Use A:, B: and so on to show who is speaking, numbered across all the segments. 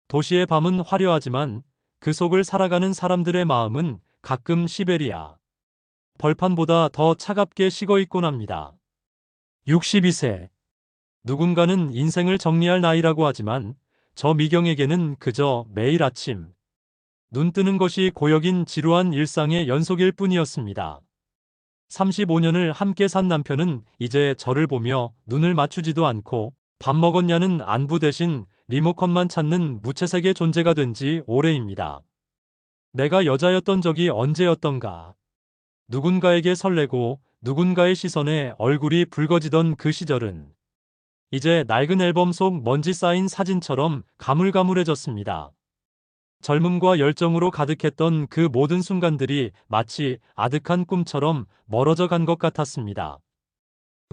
A: 도시의 밤은 화려하지만 그 속을 살아가는 사람들의 마음은 가끔 시베리아 벌판보다 더 차갑게 식어 있곤 합니다. 62세. 누군가는 인생을 정리할 나이라고 하지만 저 미경에게는 그저 매일 아침 눈 뜨는 것이 고역인 지루한 일상의 연속일 뿐이었습니다. 35년을 함께 산 남편은 이제 저를 보며 눈을 맞추지도 않고 밥 먹었냐는 안부 대신 리모컨만 찾는 무채색의 존재가 된 지 오래입니다. 내가 여자였던 적이 언제였던가. 누군가에게 설레고 누군가의 시선에 얼굴이 붉어지던 그 시절은 이제 낡은 앨범 속 먼지 쌓인 사진처럼 가물가물해졌습니다. 젊음과 열정으로 가득했던 그 모든 순간들이 마치 아득한 꿈처럼 멀어져 간 것 같았습니다.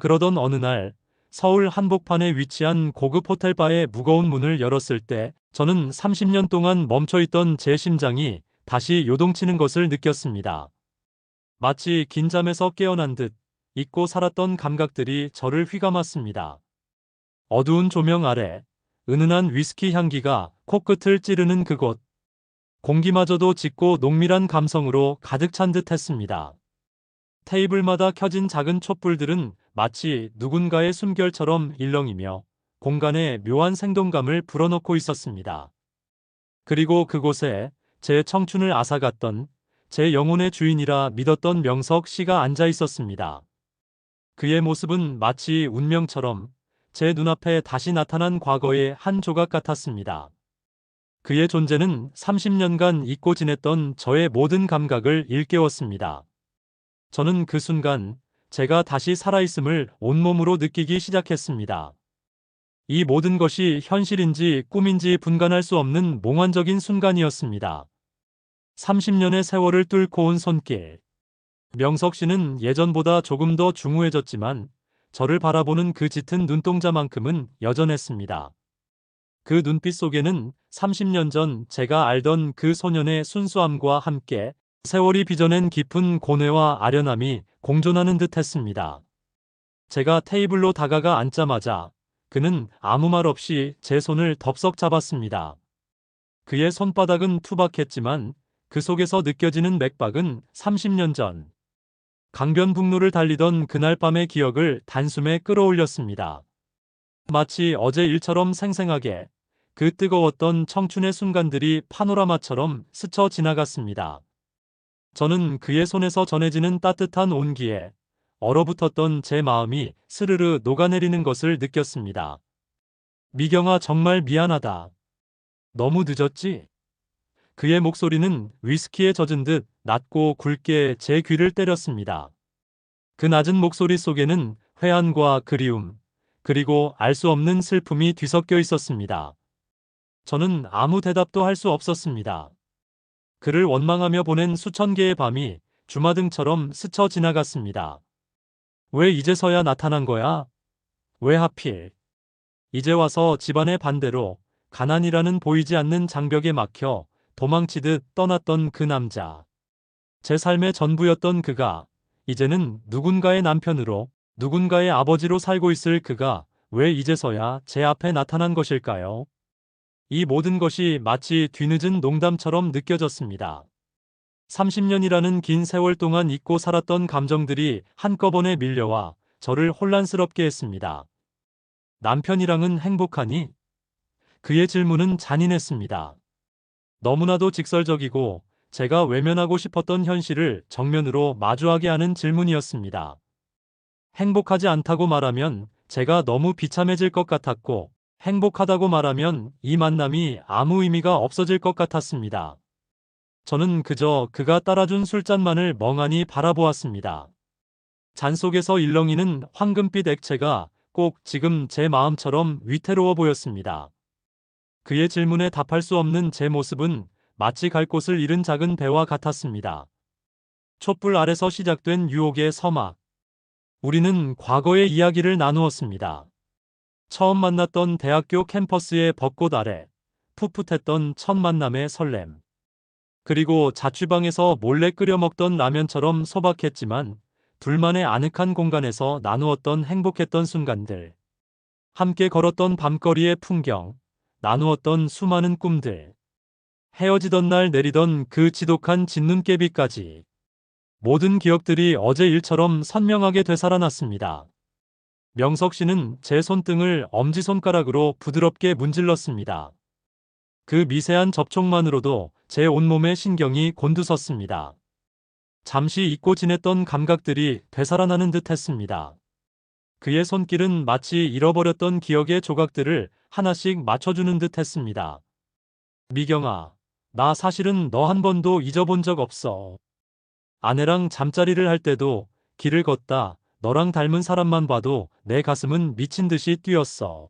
A: 그러던 어느 날 서울 한복판에 위치한 고급 호텔바의 무거운 문을 열었을 때 저는 30년 동안 멈춰있던 제 심장이 다시 요동치는 것을 느꼈습니다. 마치 긴 잠에서 깨어난 듯 잊고 살았던 감각들이 저를 휘감았습니다. 어두운 조명 아래 은은한 위스키 향기가 코끝을 찌르는 그곳. 공기마저도 짙고 농밀한 감성으로 가득 찬 듯 했습니다. 테이블마다 켜진 작은 촛불들은 마치 누군가의 숨결처럼 일렁이며 공간에 묘한 생동감을 불어넣고 있었습니다. 그리고 그곳에 제 청춘을 앗아갔던 제 영혼의 주인이라 믿었던 명석 씨가 앉아 있었습니다. 그의 모습은 마치 운명처럼 제 눈앞에 다시 나타난 과거의 한 조각 같았습니다. 그의 존재는 30년간 잊고 지냈던 저의 모든 감각을 일깨웠습니다. 저는 그 순간 제가 다시 살아있음을 온몸으로 느끼기 시작했습니다. 이 모든 것이 현실인지 꿈인지 분간할 수 없는 몽환적인 순간이었습니다. 30년의 세월을 뚫고 온 손길. 명석 씨는 예전보다 조금 더 중후해졌지만 저를 바라보는 그 짙은 눈동자만큼은 여전했습니다. 그 눈빛 속에는 30년 전 제가 알던 그 소년의 순수함과 함께 세월이 빚어낸 깊은 고뇌와 아련함이 공존하는 듯 했습니다. 제가 테이블로 다가가 앉자마자 그는 아무 말 없이 제 손을 덥석 잡았습니다. 그의 손바닥은 투박했지만 그 속에서 느껴지는 맥박은 30년 전 강변북로를 달리던 그날 밤의 기억을 단숨에 끌어올렸습니다. 마치 어제 일처럼 생생하게 그 뜨거웠던 청춘의 순간들이 파노라마처럼 스쳐 지나갔습니다. 저는 그의 손에서 전해지는 따뜻한 온기에 얼어붙었던 제 마음이 스르르 녹아내리는 것을 느꼈습니다. 미경아, 정말 미안하다. 너무 늦었지? 그의 목소리는 위스키에 젖은 듯 낮고 굵게 제 귀를 때렸습니다. 그 낮은 목소리 속에는 회한과 그리움, 그리고 알 수 없는 슬픔이 뒤섞여 있었습니다. 저는 아무 대답도 할 수 없었습니다. 그를 원망하며 보낸 수천 개의 밤이 주마등처럼 스쳐 지나갔습니다. 왜 이제서야 나타난 거야? 왜 하필? 이제 와서 집안의 반대로 가난이라는 보이지 않는 장벽에 막혀 도망치듯 떠났던 그 남자. 제 삶의 전부였던 그가 이제는 누군가의 남편으로, 누군가의 아버지로 살고 있을 그가 왜 이제서야 제 앞에 나타난 것일까요? 이 모든 것이 마치 뒤늦은 농담처럼 느껴졌습니다. 30년이라는 긴 세월 동안 잊고 살았던 감정들이 한꺼번에 밀려와 저를 혼란스럽게 했습니다. 남편이랑은 행복하니? 그의 질문은 잔인했습니다. 너무나도 직설적이고 제가 외면하고 싶었던 현실을 정면으로 마주하게 하는 질문이었습니다. 행복하지 않다고 말하면 제가 너무 비참해질 것 같았고, 행복하다고 말하면 이 만남이 아무 의미가 없어질 것 같았습니다. 저는 그저 그가 따라준 술잔만을 멍하니 바라보았습니다. 잔 속에서 일렁이는 황금빛 액체가 꼭 지금 제 마음처럼 위태로워 보였습니다. 그의 질문에 답할 수 없는 제 모습은 마치 갈 곳을 잃은 작은 배와 같았습니다. 촛불 아래서 시작된 유혹의 서막. 우리는 과거의 이야기를 나누었습니다. 처음 만났던 대학교 캠퍼스의 벚꽃 아래, 풋풋했던 첫 만남의 설렘. 그리고 자취방에서 몰래 끓여 먹던 라면처럼 소박했지만 둘만의 아늑한 공간에서 나누었던 행복했던 순간들. 함께 걸었던 밤거리의 풍경, 나누었던 수많은 꿈들, 헤어지던 날 내리던 그 지독한 짓눈깨비까지 모든 기억들이 어제 일처럼 선명하게 되살아났습니다. 명석 씨는 제 손등을 엄지손가락으로 부드럽게 문질렀습니다. 그 미세한 접촉만으로도 제 온몸의 신경이 곤두섰습니다. 잠시 잊고 지냈던 감각들이 되살아나는 듯 했습니다. 그의 손길은 마치 잃어버렸던 기억의 조각들을 하나씩 맞춰주는 듯 했습니다. 미경아, 나 사실은 너 한 번도 잊어본 적 없어. 아내랑 잠자리를 할 때도, 길을 걷다 너랑 닮은 사람만 봐도 내 가슴은 미친 듯이 뛰었어.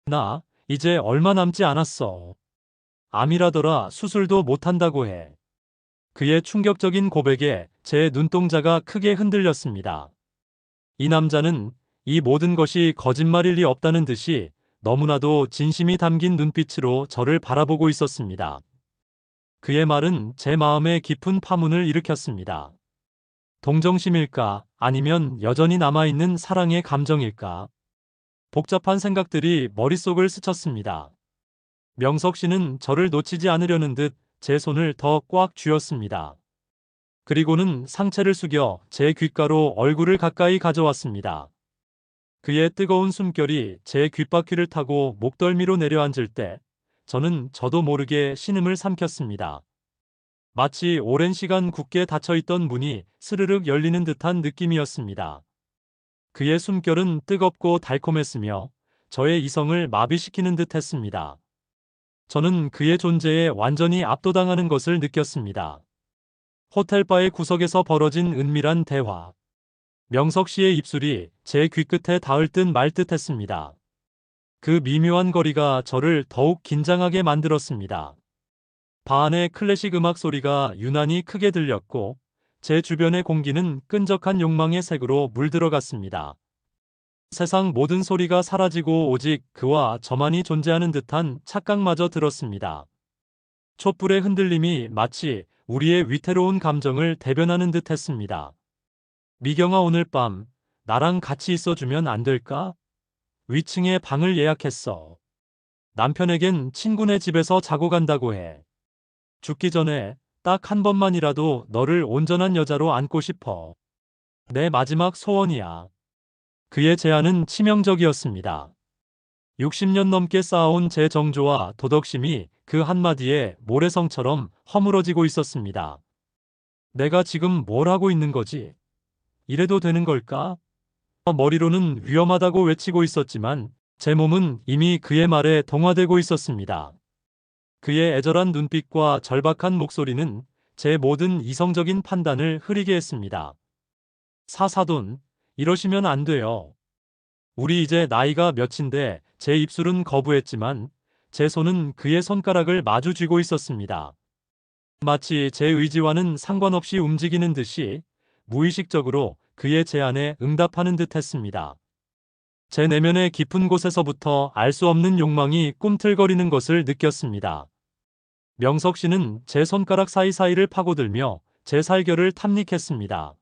A: 나 이제 얼마 남지 않았어. 암이라더라 수술도 못한다고 해. 그의 충격적인 고백에 제 눈동자가 크게 흔들렸습니다. 이 남자는 이 모든 것이 거짓말일 리 없다는 듯이 너무나도 진심이 담긴 눈빛으로 저를 바라보고 있었습니다. 그의 말은 제 마음에 깊은 파문을 일으켰습니다. 동정심일까? 아니면 여전히 남아있는 사랑의 감정일까? 복잡한 생각들이 머릿속을 스쳤습니다. 명석 씨는 저를 놓치지 않으려는 듯 제 손을 더 꽉 쥐었습니다. 그리고는 상체를 숙여 제 귓가로 얼굴을 가까이 가져왔습니다. 그의 뜨거운 숨결이 제 귓바퀴를 타고 목덜미로 내려앉을 때 저는 저도 모르게 신음을 삼켰습니다. 마치 오랜 시간 굳게 닫혀있던 문이 스르륵 열리는 듯한 느낌이었습니다. 그의 숨결은 뜨겁고 달콤했으며 저의 이성을 마비시키는 듯 했습니다. 저는 그의 존재에 완전히 압도당하는 것을 느꼈습니다. 호텔바의 구석에서 벌어진 은밀한 대화. 명석 씨의 입술이 제 귀끝에 닿을 듯 말 듯 했습니다. 그 미묘한 거리가 저를 더욱 긴장하게 만들었습니다. 바 안의 클래식 음악 소리가 유난히 크게 들렸고 제 주변의 공기는 끈적한 욕망의 색으로 물들어갔습니다. 세상 모든 소리가 사라지고 오직 그와 저만이 존재하는 듯한 착각마저 들었습니다. 촛불의 흔들림이 마치 우리의 위태로운 감정을 대변하는 듯 했습니다. 미경아, 오늘 밤 나랑 같이 있어주면 안 될까? 위층에 방을 예약했어. 남편에겐 친구네 집에서 자고 간다고 해. 죽기 전에 딱 한 번만이라도 너를 온전한 여자로 안고 싶어. 내 마지막 소원이야. 그의 제안은 치명적이었습니다. 60년 넘게 쌓아온 제 정조와 도덕심이 그 한마디에 모래성처럼 허물어지고 있었습니다. 내가 지금 뭘 하고 있는 거지? 이래도 되는 걸까? 머리로는 위험하다고 외치고 있었지만 제 몸은 이미 그의 말에 동화되고 있었습니다. 그의 애절한 눈빛과 절박한 목소리는 제 모든 이성적인 판단을 흐리게 했습니다. 사사돈, 이러시면 안 돼요. 우리 이제 나이가 몇인데. 제 입술은 거부했지만 제 손은 그의 손가락을 마주 쥐고 있었습니다. 마치 제 의지와는 상관없이 움직이는 듯이 무의식적으로 그의 제안에 응답하는 듯 했습니다. 제 내면의 깊은 곳에서부터 알 수 없는 욕망이 꿈틀거리는 것을 느꼈습니다. 명석 씨는 제 손가락 사이사이를 파고들며 제 살결을 탐닉했습니다.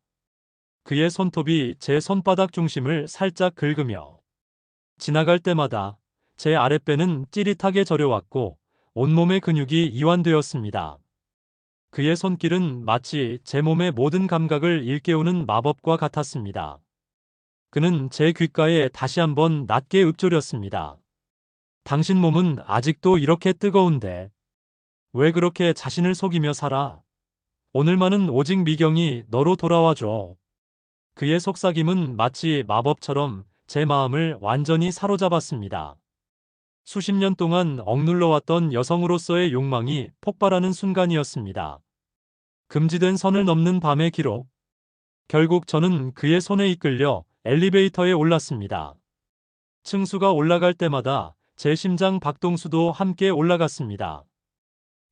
A: 그의 손톱이 제 손바닥 중심을 살짝 긁으며 지나갈 때마다 제 아랫배는 찌릿하게 저려왔고 온몸의 근육이 이완되었습니다. 그의 손길은 마치 제 몸의 모든 감각을 일깨우는 마법과 같았습니다. 그는 제 귓가에 다시 한번 낮게 읊조렸습니다. 당신 몸은 아직도 이렇게 뜨거운데 왜 그렇게 자신을 속이며 살아? 오늘만은 오직 미경이 너로 돌아와줘. 그의 속삭임은 마치 마법처럼 제 마음을 완전히 사로잡았습니다. 수십 년 동안 억눌러왔던 여성으로서의 욕망이 폭발하는 순간이었습니다. 금지된 선을 넘는 밤의 기록. 결국 저는 그의 손에 이끌려 엘리베이터에 올랐습니다. 층수가 올라갈 때마다 제 심장 박동수도 함께 올라갔습니다.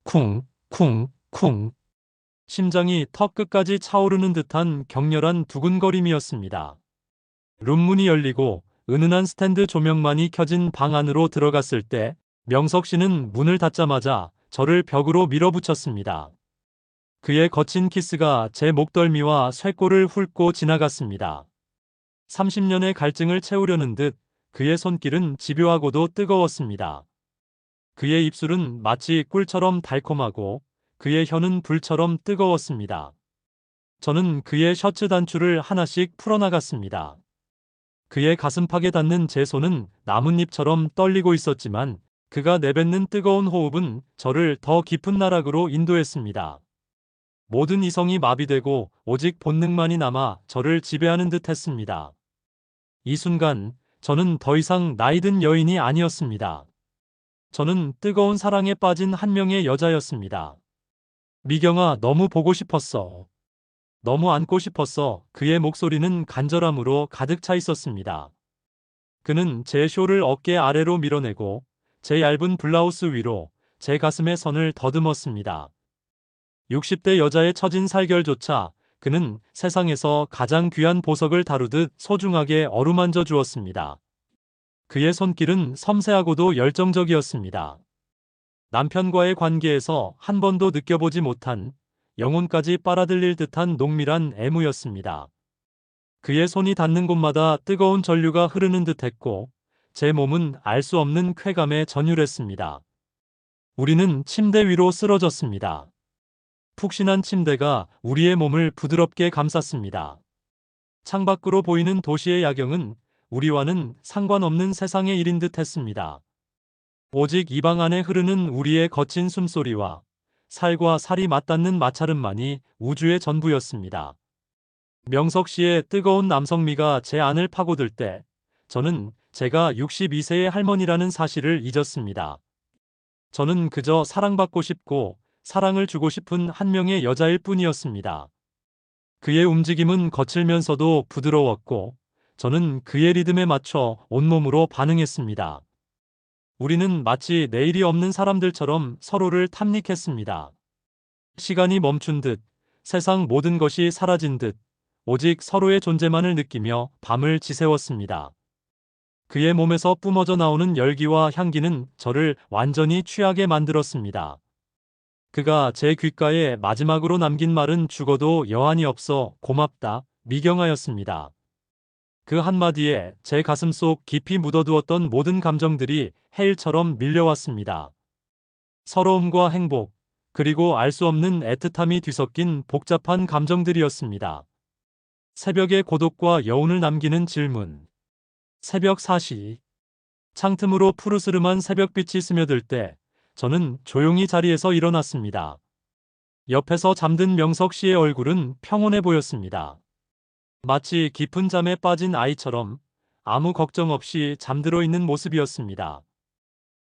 A: 쿵, 쿵, 쿵. 심장이 턱 끝까지 차오르는 듯한 격렬한 두근거림이었습니다. 룸문이 열리고 은은한 스탠드 조명만이 켜진 방 안으로 들어갔을 때 명석 씨는 문을 닫자마자 저를 벽으로 밀어붙였습니다. 그의 거친 키스가 제 목덜미와 쇄골을 훑고 지나갔습니다. 30년의 갈증을 채우려는 듯 그의 손길은 집요하고도 뜨거웠습니다. 그의 입술은 마치 꿀처럼 달콤하고 그의 혀는 불처럼 뜨거웠습니다. 저는 그의 셔츠 단추를 하나씩 풀어나갔습니다. 그의 가슴팍에 닿는 제 손은 나뭇잎처럼 떨리고 있었지만 그가 내뱉는 뜨거운 호흡은 저를 더 깊은 나락으로 인도했습니다. 모든 이성이 마비되고 오직 본능만이 남아 저를 지배하는 듯 했습니다. 이 순간 저는 더 이상 나이든 여인이 아니었습니다. 저는 뜨거운 사랑에 빠진 한 명의 여자였습니다. 미경아, 너무 보고 싶었어. 너무 안고 싶었어. 그의 목소리는 간절함으로 가득 차 있었습니다. 그는 제 쇼를 어깨 아래로 밀어내고 제 얇은 블라우스 위로 제 가슴에 선을 더듬었습니다. 60대 여자의 처진 살결조차 그는 세상에서 가장 귀한 보석을 다루듯 소중하게 어루만져 주었습니다. 그의 손길은 섬세하고도 열정적이었습니다. 남편과의 관계에서 한 번도 느껴보지 못한 영혼까지 빨아들일 듯한 농밀한 애무였습니다. 그의 손이 닿는 곳마다 뜨거운 전류가 흐르는 듯했고 제 몸은 알 수 없는 쾌감에 전율했습니다. 우리는 침대 위로 쓰러졌습니다. 푹신한 침대가 우리의 몸을 부드럽게 감쌌습니다. 창밖으로 보이는 도시의 야경은 우리와는 상관없는 세상의 일인 듯 했습니다. 오직 이 방 안에 흐르는 우리의 거친 숨소리와 살과 살이 맞닿는 마찰음만이 우주의 전부였습니다. 명석 씨의 뜨거운 남성미가 제 안을 파고들 때 저는 제가 62세의 할머니라는 사실을 잊었습니다. 저는 그저 사랑받고 싶고 사랑을 주고 싶은 한 명의 여자일 뿐이었습니다. 그의 움직임은 거칠면서도 부드러웠고 저는 그의 리듬에 맞춰 온몸으로 반응했습니다. 우리는 마치 내일이 없는 사람들처럼 서로를 탐닉했습니다. 시간이 멈춘 듯, 세상 모든 것이 사라진 듯, 오직 서로의 존재만을 느끼며 밤을 지새웠습니다. 그의 몸에서 뿜어져 나오는 열기와 향기는 저를 완전히 취하게 만들었습니다. 그가 제 귓가에 마지막으로 남긴 말은 죽어도 여한이 없어 고맙다, 미경아였습니다. 그 한마디에 제 가슴속 깊이 묻어두었던 모든 감정들이 해일처럼 밀려왔습니다. 서러움과 행복, 그리고 알 수 없는 애틋함이 뒤섞인 복잡한 감정들이었습니다. 새벽의 고독과 여운을 남기는 질문. 새벽 4시. 창틈으로 푸르스름한 새벽빛이 스며들 때 저는 조용히 자리에서 일어났습니다. 옆에서 잠든 명석 씨의 얼굴은 평온해 보였습니다. 마치 깊은 잠에 빠진 아이처럼 아무 걱정 없이 잠들어 있는 모습이었습니다.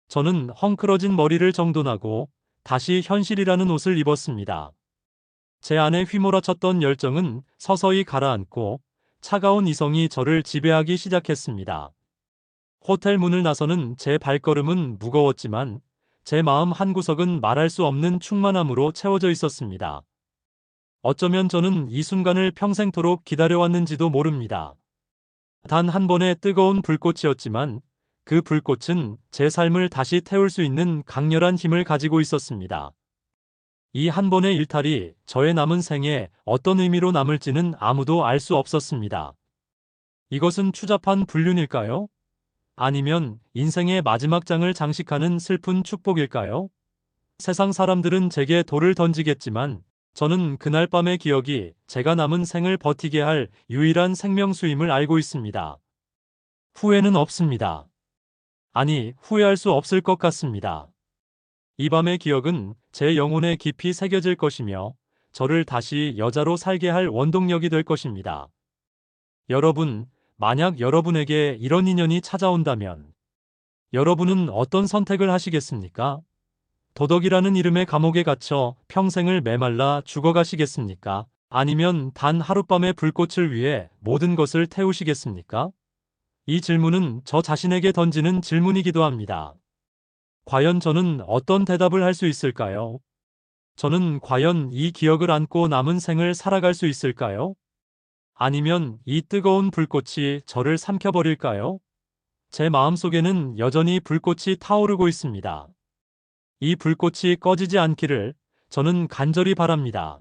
A: 저는 헝클어진 머리를 정돈하고 다시 현실이라는 옷을 입었습니다. 제 안에 휘몰아쳤던 열정은 서서히 가라앉고 차가운 이성이 저를 지배하기 시작했습니다. 호텔 문을 나서는 제 발걸음은 무거웠지만 제 마음 한구석은 말할 수 없는 충만함으로 채워져 있었습니다. 어쩌면 저는 이 순간을 평생토록 기다려왔는지도 모릅니다. 단 한 번의 뜨거운 불꽃이었지만 그 불꽃은 제 삶을 다시 태울 수 있는 강렬한 힘을 가지고 있었습니다. 이 한 번의 일탈이 저의 남은 생에 어떤 의미로 남을지는 아무도 알 수 없었습니다. 이것은 추잡한 불륜일까요? 아니면 인생의 마지막 장을 장식하는 슬픈 축복일까요? 세상 사람들은 제게 돌을 던지겠지만 저는 그날 밤의 기억이 제가 남은 생을 버티게 할 유일한 생명수임을 알고 있습니다. 후회는 없습니다. 아니, 후회할 수 없을 것 같습니다. 이 밤의 기억은 제 영혼에 깊이 새겨질 것이며 저를 다시 여자로 살게 할 원동력이 될 것입니다. 여러분, 만약 여러분에게 이런 인연이 찾아온다면 여러분은 어떤 선택을 하시겠습니까? 도덕이라는 이름의 감옥에 갇혀 평생을 메말라 죽어가시겠습니까? 아니면 단 하룻밤의 불꽃을 위해 모든 것을 태우시겠습니까? 이 질문은 저 자신에게 던지는 질문이기도 합니다. 과연 저는 어떤 대답을 할 수 있을까요? 저는 과연 이 기억을 안고 남은 생을 살아갈 수 있을까요? 아니면 이 뜨거운 불꽃이 저를 삼켜버릴까요? 제 마음속에는 여전히 불꽃이 타오르고 있습니다. 이 불꽃이 꺼지지 않기를 저는 간절히 바랍니다.